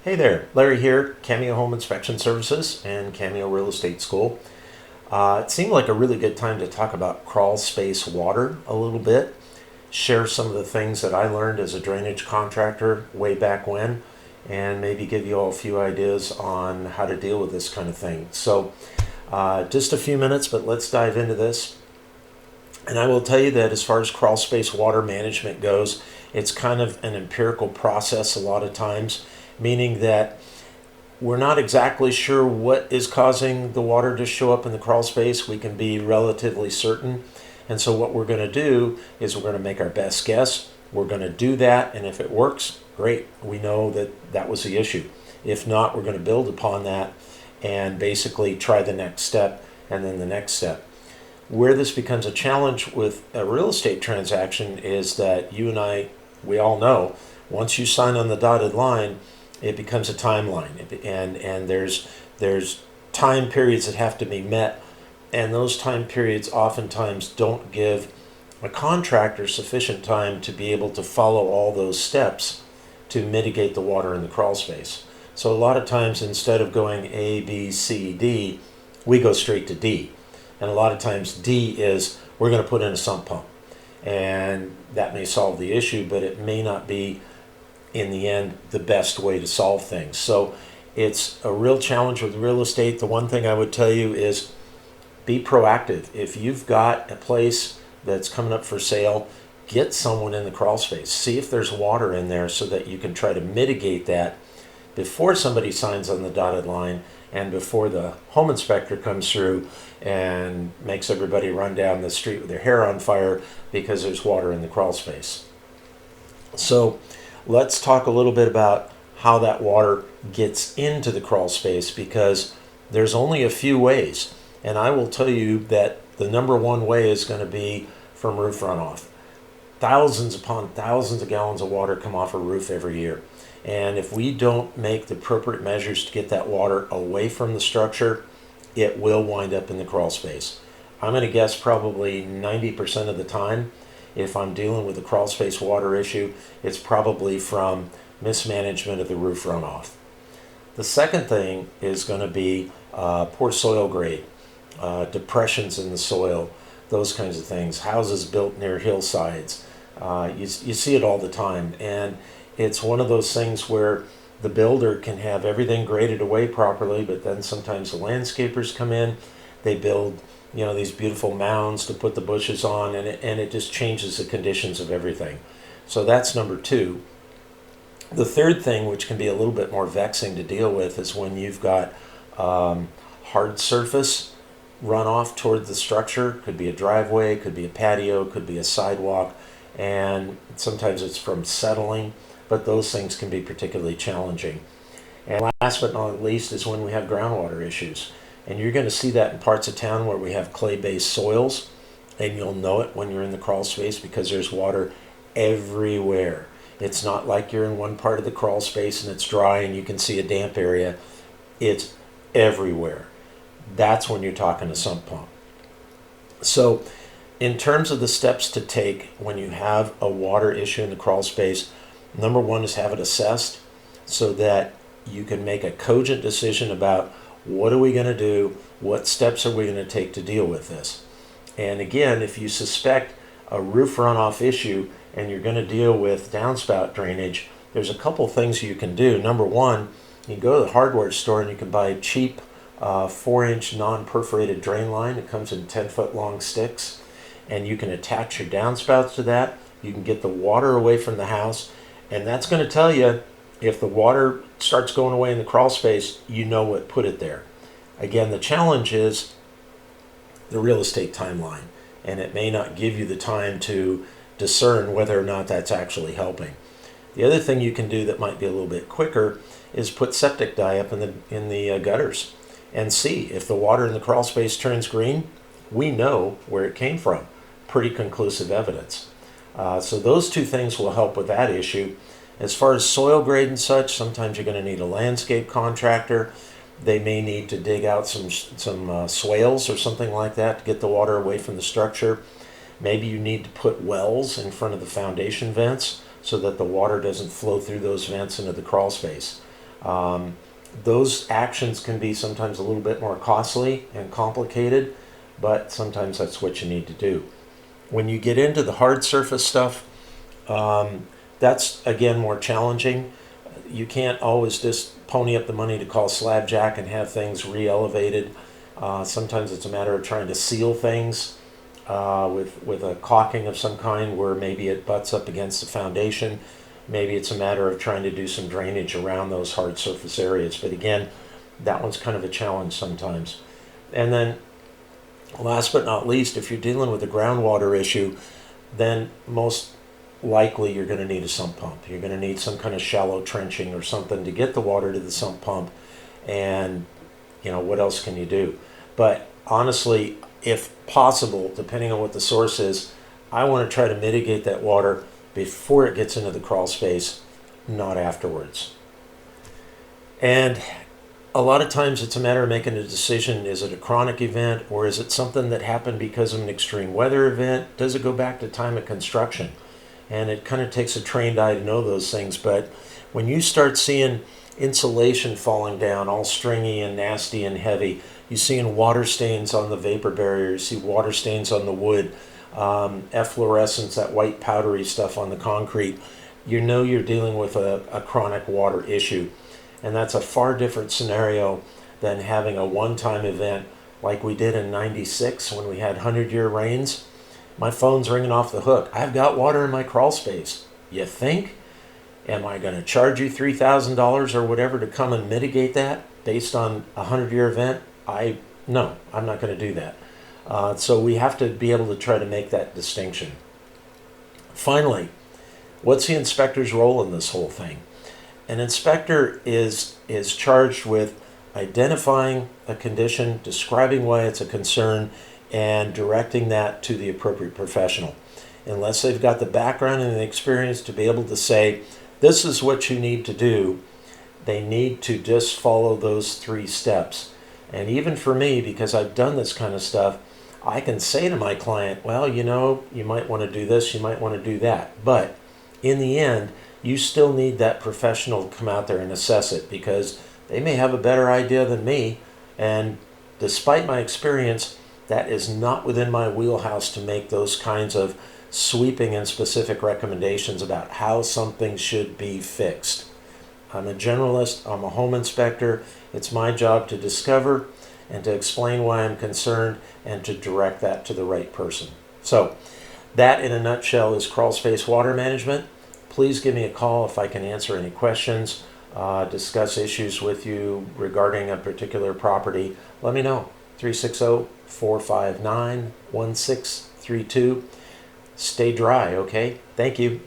Hey there, Larry here, Cameo Home Inspection Services and Cameo Real Estate School. It seemed like a really good time to talk about crawl space water a little bit, share some of the things that I learned as a drainage contractor way back when, and maybe give you all a few ideas on how to deal with this kind of thing. So just a few minutes, but let's dive into this. And I will tell you that as far as crawl space water management goes, it's kind of an empirical process a lot of times, meaning that we're not exactly sure what is causing the water to show up in the crawl space. We can be relatively certain. And so what we're going to do is we're going to make our best guess. We're going to do that, and if it works, great. We know that that was the issue. If not, we're going to build upon that and basically try the next step and then the next step. Where this becomes a challenge with a real estate transaction is that you and I, we all know, once you sign on the dotted line, it becomes a timeline, and there's time periods that have to be met, and those time periods oftentimes don't give a contractor sufficient time to be able to follow all those steps to mitigate the water in the crawl space. So a lot of times, instead of going A, B, C, D, we go straight to D. And a lot of times D is we're going to put in a sump pump. And that may solve the issue, but it may not be, in the end, the best way to solve things. So it's a real challenge with real estate. The one thing I would tell you is be proactive. If you've got a place that's coming up for sale, get someone in the crawl space. See if there's water in there so that you can try to mitigate that before somebody signs on the dotted line and before the home inspector comes through and makes everybody run down the street with their hair on fire because there's water in the crawl space. So let's talk a little bit about how that water gets into the crawl space, because there's only a few ways. And I will tell you that the number one way is going to be from roof runoff. Thousands upon thousands of gallons of water come off a roof every year. And if we don't make the appropriate measures to get that water away from the structure, it will wind up in the crawl space. I'm going to guess probably 90% of the time, if I'm dealing with a crawl space water issue, it's probably from mismanagement of the roof runoff. The second thing is going to be poor soil grade, depressions in the soil, those kinds of things. Houses built near hillsides. You see it all the time. And it's one of those things where the builder can have everything graded away properly, but then sometimes the landscapers come in, they build these beautiful mounds to put the bushes on, and it just changes the conditions of everything. So that's number two. The third thing, which can be a little bit more vexing to deal with, is when you've got hard surface runoff toward the structure. Could be a driveway, could be a patio, could be a sidewalk, and sometimes it's from settling, but those things can be particularly challenging. And last but not least is when we have groundwater issues. And you're going to see that in parts of town where we have clay-based soils, and you'll know it when you're in the crawl space because there's water everywhere. It's not like you're in one part of the crawl space and it's dry and you can see a damp area. It's everywhere. That's when you're talking a sump pump. So in terms of the steps to take when you have a water issue in the crawl space, number one is have it assessed so that you can make a cogent decision about what are we going to do, what steps are we going to take to deal with this. And again, if you suspect a roof runoff issue and you're going to deal with downspout drainage, there's a couple things you can do. Number one, you can go to the hardware store and you can buy cheap 4-inch non-perforated drain line. It comes in 10-foot long sticks, and you can attach your downspouts to that. You can get the water away from the house, and that's going to tell you if the water starts going away in the crawl space, you know what put it there. Again, the challenge is the real estate timeline, and it may not give you the time to discern whether or not that's actually helping. The other thing you can do that might be a little bit quicker is put septic dye up in the gutters and see if the water in the crawl space turns green. We know where it came from. Pretty conclusive evidence. So those two things will help with that issue. As far as soil grade and such, sometimes you're going to need a landscape contractor. They may need to dig out some swales or something like that to get the water away from the structure. Maybe you need to put wells in front of the foundation vents so that the water doesn't flow through those vents into the crawl space. Those actions can be sometimes a little bit more costly and complicated, but sometimes that's what you need to do. When you get into the hard surface stuff, that's again more challenging. You can't always just pony up the money to call slab jack and have things re-elevated. Sometimes it's a matter of trying to seal things with a caulking of some kind where maybe it butts up against the foundation. Maybe it's a matter of trying to do some drainage around those hard surface areas. But again, that one's kind of a challenge sometimes. And then last but not least, if you're dealing with a groundwater issue, then most likely you're going to need a sump pump. You're going to need some kind of shallow trenching or something to get the water to the sump pump. And, what else can you do? But honestly, if possible, depending on what the source is, I want to try to mitigate that water before it gets into the crawl space, not afterwards. And a lot of times it's a matter of making a decision. Is it a chronic event, or is it something that happened because of an extreme weather event? Does it go back to time of construction? And it kind of takes a trained eye to know those things. But when you start seeing insulation falling down all stringy and nasty and heavy, you're seeing water stains on the vapor barrier, you see water stains on the wood, efflorescence, that white powdery stuff on the concrete, you're dealing with a chronic water issue. And that's a far different scenario than having a one-time event like we did in '96 when we had 100-year rains. My phone's ringing off the hook. I've got water in my crawl space. You think? Am I going to charge you $3,000 or whatever to come and mitigate that based on a 100-year event? No, I'm not going to do that. So we have to be able to try to make that distinction. Finally, what's the inspector's role in this whole thing? An inspector is charged with identifying a condition, describing why it's a concern, and directing that to the appropriate professional. Unless they've got the background and the experience to be able to say, this is what you need to do, they need to just follow those 3 steps. And even for me, because I've done this kind of stuff, I can say to my client, well, you might want to do this, you might want to do that. But in the end, you still need that professional to come out there and assess it, because they may have a better idea than me. And despite my experience, that is not within my wheelhouse to make those kinds of sweeping and specific recommendations about how something should be fixed. I'm a generalist, I'm a home inspector. It's my job to discover and to explain why I'm concerned and to direct that to the right person. So that in a nutshell is crawl space water management. Please give me a call if I can answer any questions, discuss issues with you regarding a particular property. Let me know. 360-459-1632. Stay dry, okay? Thank you.